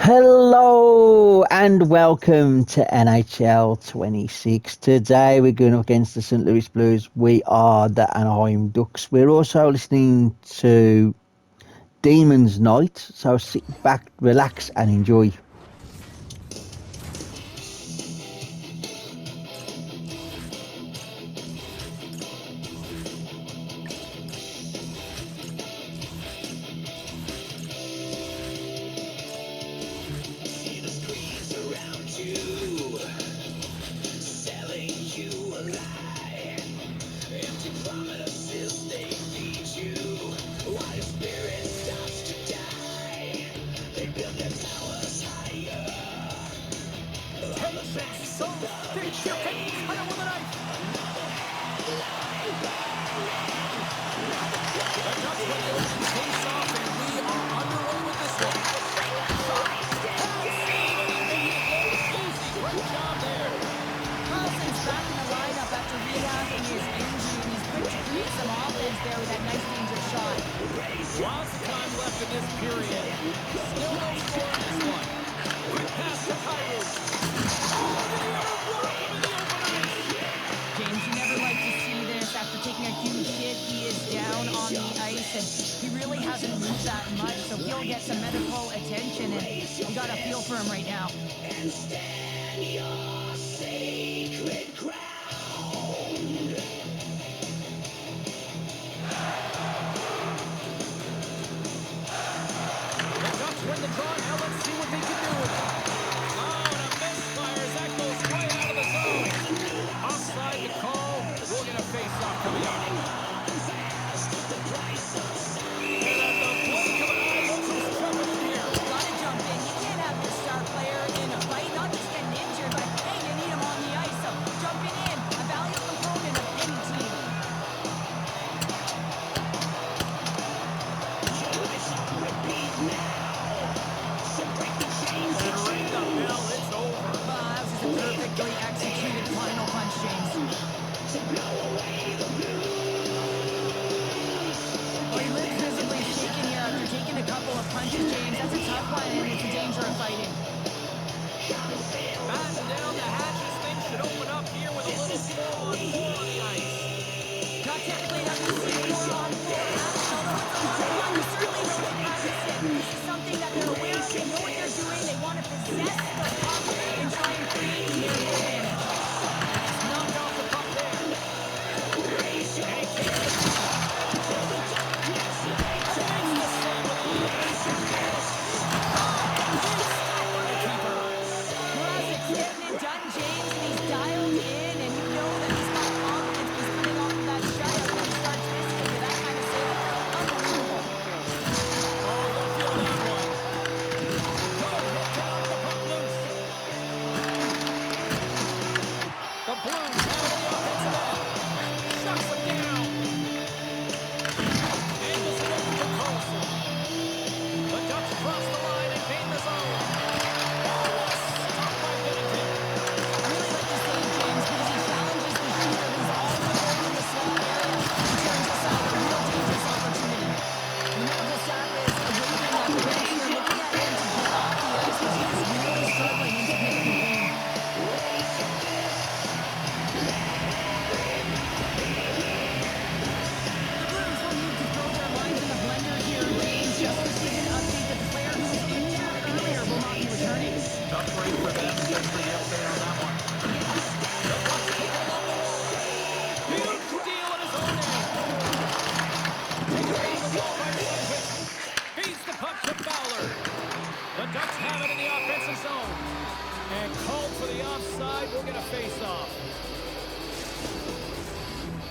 Hello and welcome to NHL 26. Today we're going up against the St. Louis Blues. We are the Anaheim Ducks. We're also listening to Demon's Night, so sit back, relax and enjoy.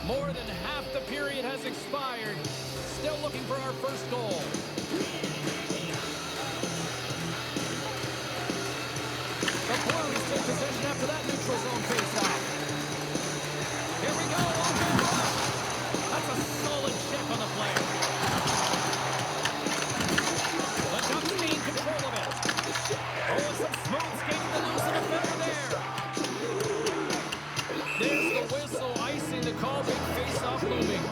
More than half the period has expired. Still looking for our first goal. The Blues take possession after that neutral zone faceoff. Here we go. That's a solid check on the play. The Ducks gain control of it. Oh, some smooth skating to lose the defender there. There's the whistle, icing the call, big face-off looming.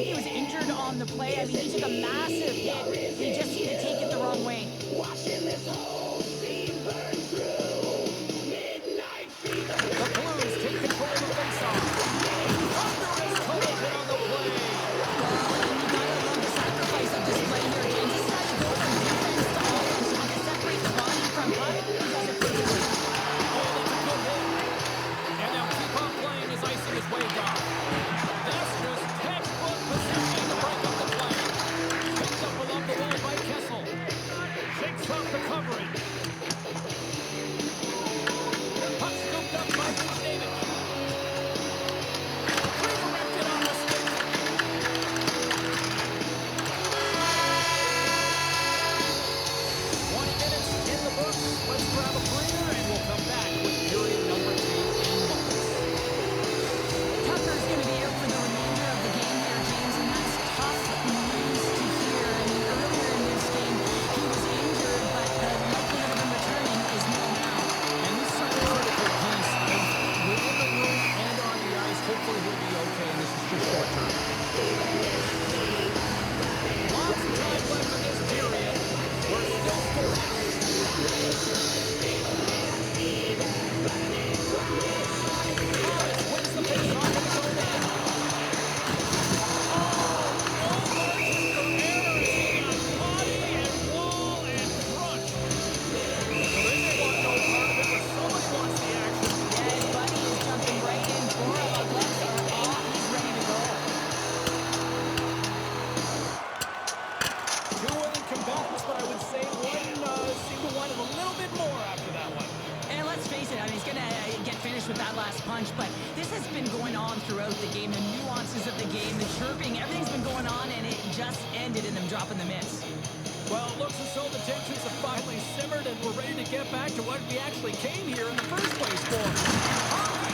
he was injured on the play. I mean, he took a massive hit. He just seemed to take it the wrong way. The Blues take control of the faceoff. Thunderous total hit on the play. Well, and you gotta love the sacrifice of display here, James. This is how you go from defense to offense. You need to separate the body from puck. He does it perfectly. Oh, that's a good hit. And they'll keep on playing as icing is waved off. That's just textbook positioning to break up the play. Picked up along the wall by Kessel. Shakes off the coverage. Puck scooped up by David. Redirected on the stick. 20 minutes in the books. Let's grab a breather and we'll come back with period number 2 in moments. Tucker's going to be out for the remainder of the game here, James, and that's tough news to hear. I mean, earlier in this game, he was injured, but the likelihood of him returning is nil now. And this is such a critical piece of within the room and on the ice. Hopefully he'll be okay, and this is just short term. Lots of time left in this period. We're still scoring. Thomas wins the faceoff in his own end. Oh, no margin for error. He got body and wall and crushed. So they may want no part of it, but somebody wants the action. Yeah, his buddy is jumping right in for him. Our gloves are off. He's ready to go. Two willing combatants, but I would say one seemed to want it a little bit more after that one. And let's face it, I mean, he's going to get finished with that last punch, but this has been going on throughout the game. The nuances of the game, the chirping, everything's been going on, and it just ended in them dropping the mitts. Well, it looks as though the tensions have finally simmered and we're ready to get back to what we actually came here in the first place for. Hockey!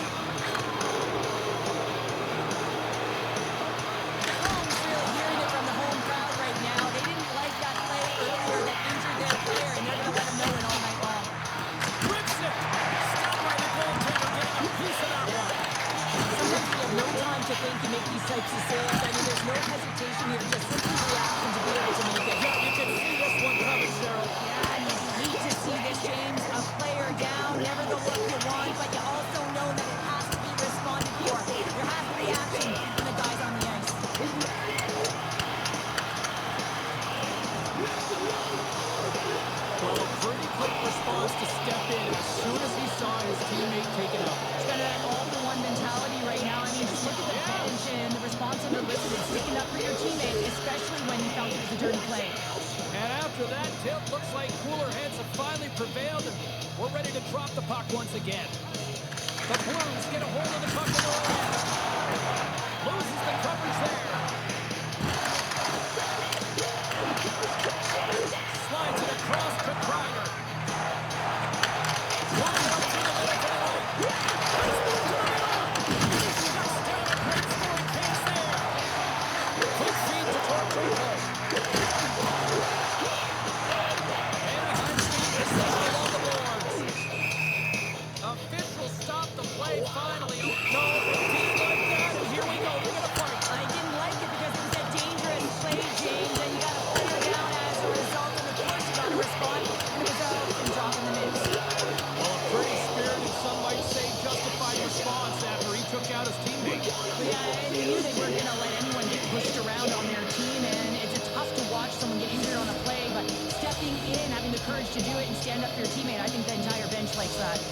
Home's really hearing it from the home crowd right now. They didn't like that play earlier that injured their player, and they're going to let him know it all night long. Rips it! Stopped by the goaltender, getting a piece of that one. Sometimes we have no time to think and make these types of saves. I mean, there's no hesitation here, just simply reaction to be able to make it. Yeah, you can see this one coming, Cheryl. Yeah, and you hate to see this, James. A player down, never the look you want, but you also know that it has to be responded for. There has to be action from the guys on the ice. Well, a pretty quick response to step in as soon as he saw his teammate take it up. It's kind of that all-for-one mentality right now. I mean, just look at the bench and the response unsolicited, sticking up for your teammate, especially when you felt it was a dirty play. And after that tip, looks like cooler heads have finally prevailed, and we're ready to drop the puck once again. The Blues get a hold of the puck in their own end. Loses the coverage there. Slides it across to Kreider. One up to the middle to the right. Nice move to the middle. Shuts down a great scoring chance there. Quick feed to Tortorella. Anaheim speed is set along the boards. Officials stop the play finally. No, team like that, and here we go. We're going to fight. I didn't like it because it was a dangerous play, James, and you got a player down as a result, and of course you got to respond, and it was out and dropping the mitts. Well, a pretty spirited, some might say justified response after he took out his teammate. But yeah, and you knew they weren't going to let anyone get pushed around on their team, and it's tough to watch someone get injured on a play, but stepping in, having the courage to do it and stand up for your teammate, I think the entire bench likes that.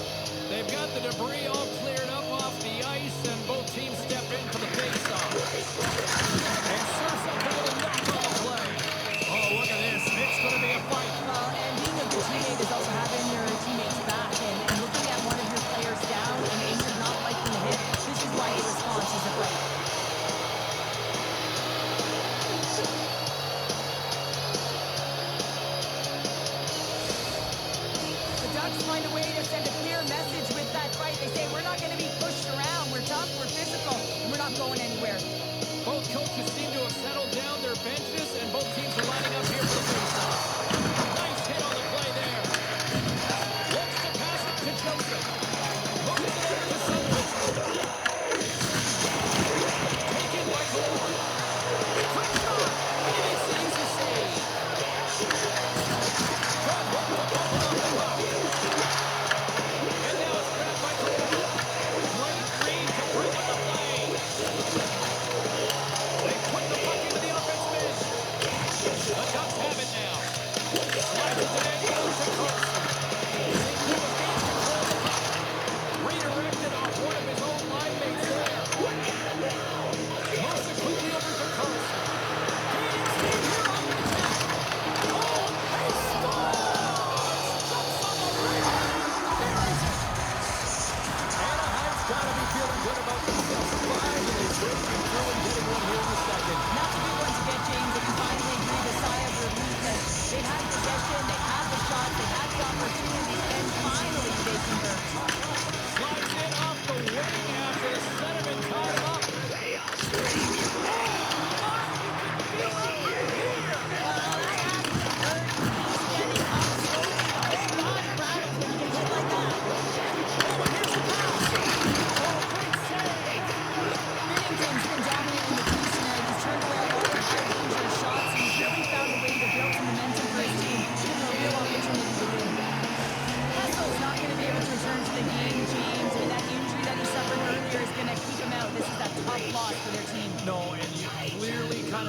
They've got the debris all cleared up off the ice, and both teams step in for the face-off. And Sursa got a knock on the play. Oh, look at this. It's going to be a fight. And being a good teammate is also having your teammates back and looking at one of your players down and injured, not liking the hit. This is why the response is a fight. The Ducks find a way to send a clear message with that fight. They say, we're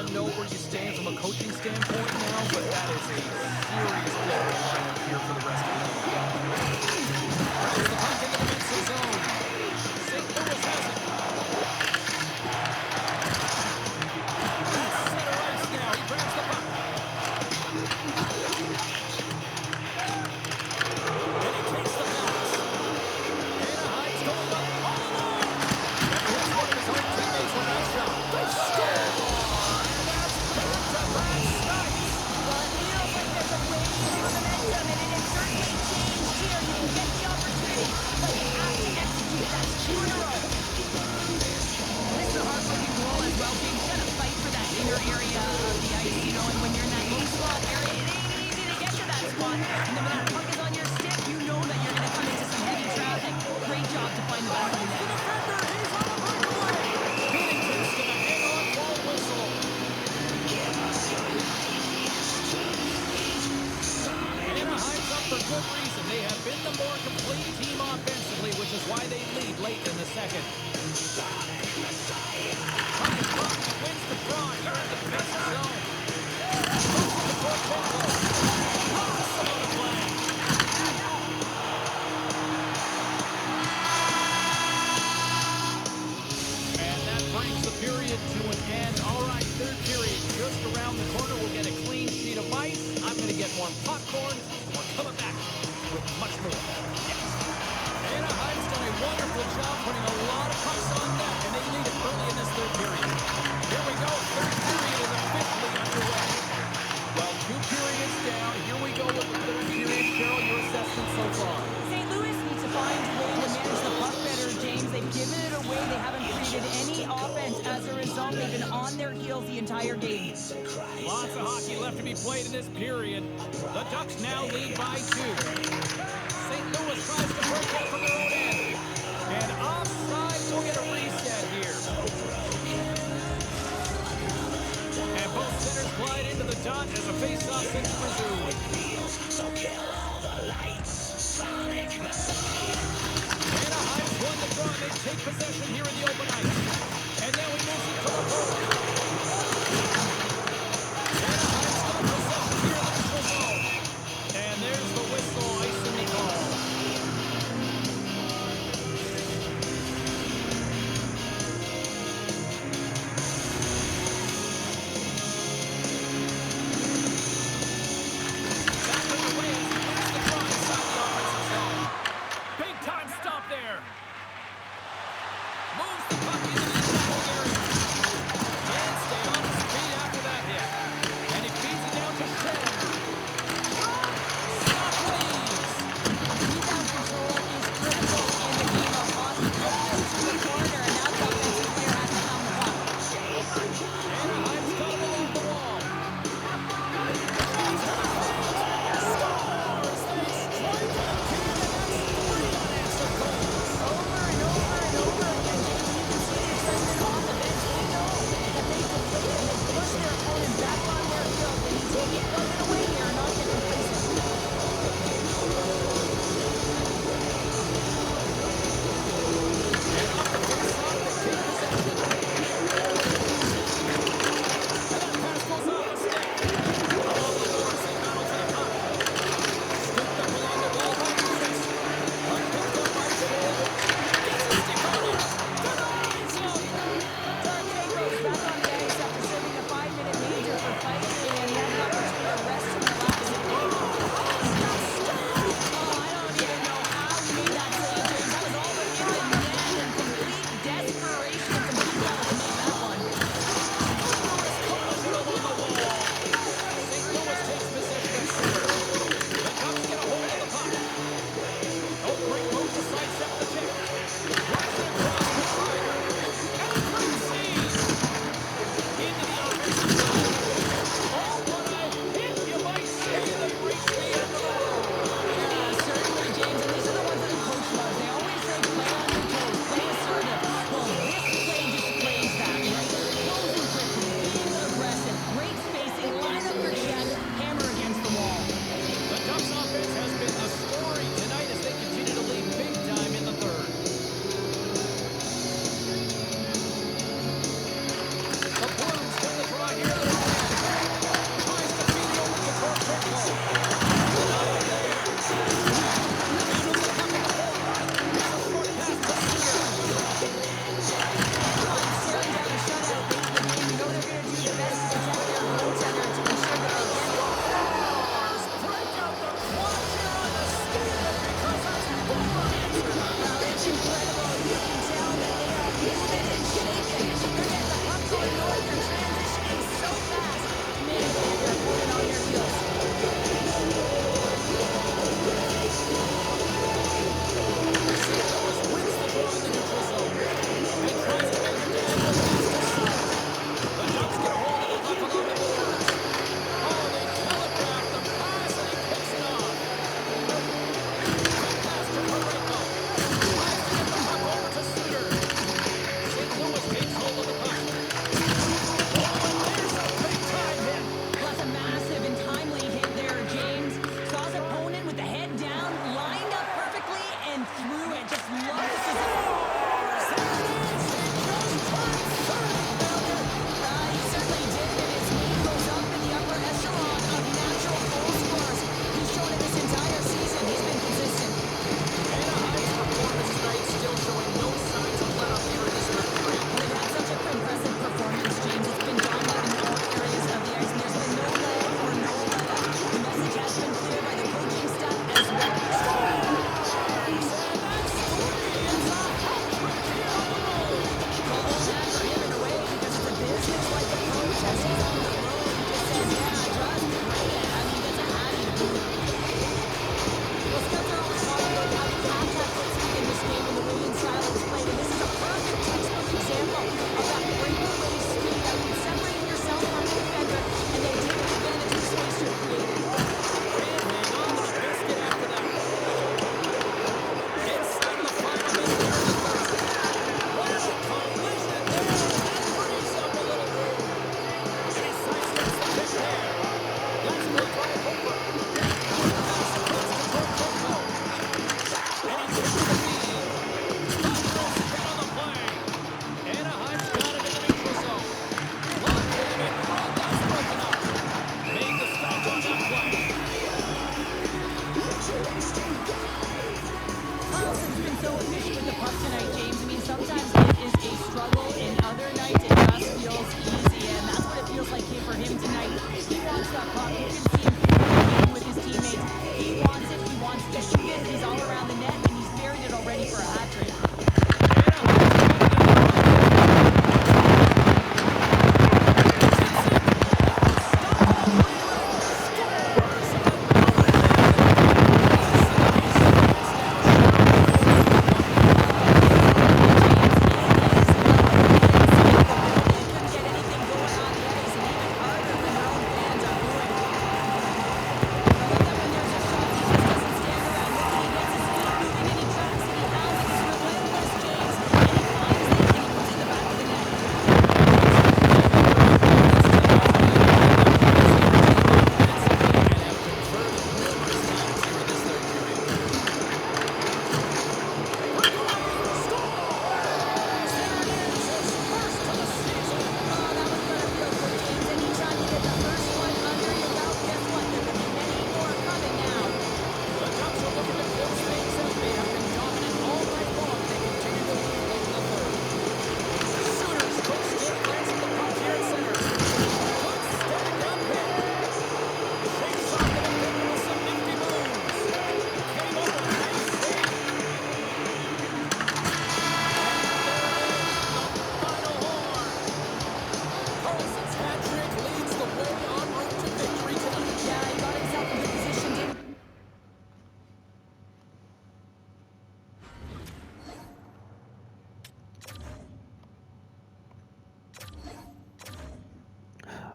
to know where you stand from a coaching standpoint now, but that is a serious blow to the lineup here for the rest of the game. Grabs the puck in the defensive zone. St. Louis has it. That's center ice now. He grabs the puck. And he takes the pass. Anaheim's going up all alone. And hits one of his own teammates with that shot. They score! And that's back-to-back snites. Well, it feels like there's a wave of momentum, and it certainly changed here. You can get the opportunity, but you have to execute. That's 2 in a row. This is a hard-looking goal as well, James. You gotta fight for that inner area of the ice, you know, and when you're in that low slot area, it ain't easy to get to that spot. And then when that puck is on your stick, you know that you're gonna come into some heavy traffic. Great job to find the back of the net. Binnington's going to hang on for a whistle. Anaheim's up for good reason. They have been the more complete team offensively, which is why they lead late in the second. High puck wins the draw here in the defensive zone. Moves it to Portfolio. Awesome on the play. And that brings the period to an end. All right, third period just around the corner. We'll get a clean sheet of ice. I'm going to get more popcorn. We're coming back with much more. Yes. Anaheim's done a wonderful job putting a lot of pucks on net, and they lead it early in this third period. Here we go. Third period is officially underway. Well, 2 periods down. Here we go with the third period. Cheryl, your assessment so far? St. Louis needs to find a way to manage the puck better, James. They've given it away. They haven't created any offense. As a result, they've been on their heels the entire game. Lots of hockey left to be played in this period. The Ducks now lead by 2. St. Louis tries to break out from their own end. And offside, we'll get a reset here. And both centers glide into the dot as a face-off is resumed. Anaheim's won the draw. They take possession here in the open ice. And now he moves it to the forward. Anaheim's got possession here in the neutral zone. And there's the whistle, icing the call. Back underway as he wins the draw inside the offensive zone. Big time stop there. Moves the puck in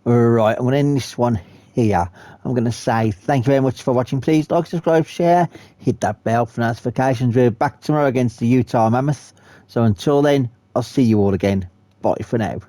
Right, I'm going to end this one here. I'm going to say thank you very much for watching. Please like, subscribe, share, hit that bell for notifications. We're back tomorrow against the Utah Mammoth. So until then, I'll see you all again. Bye for now.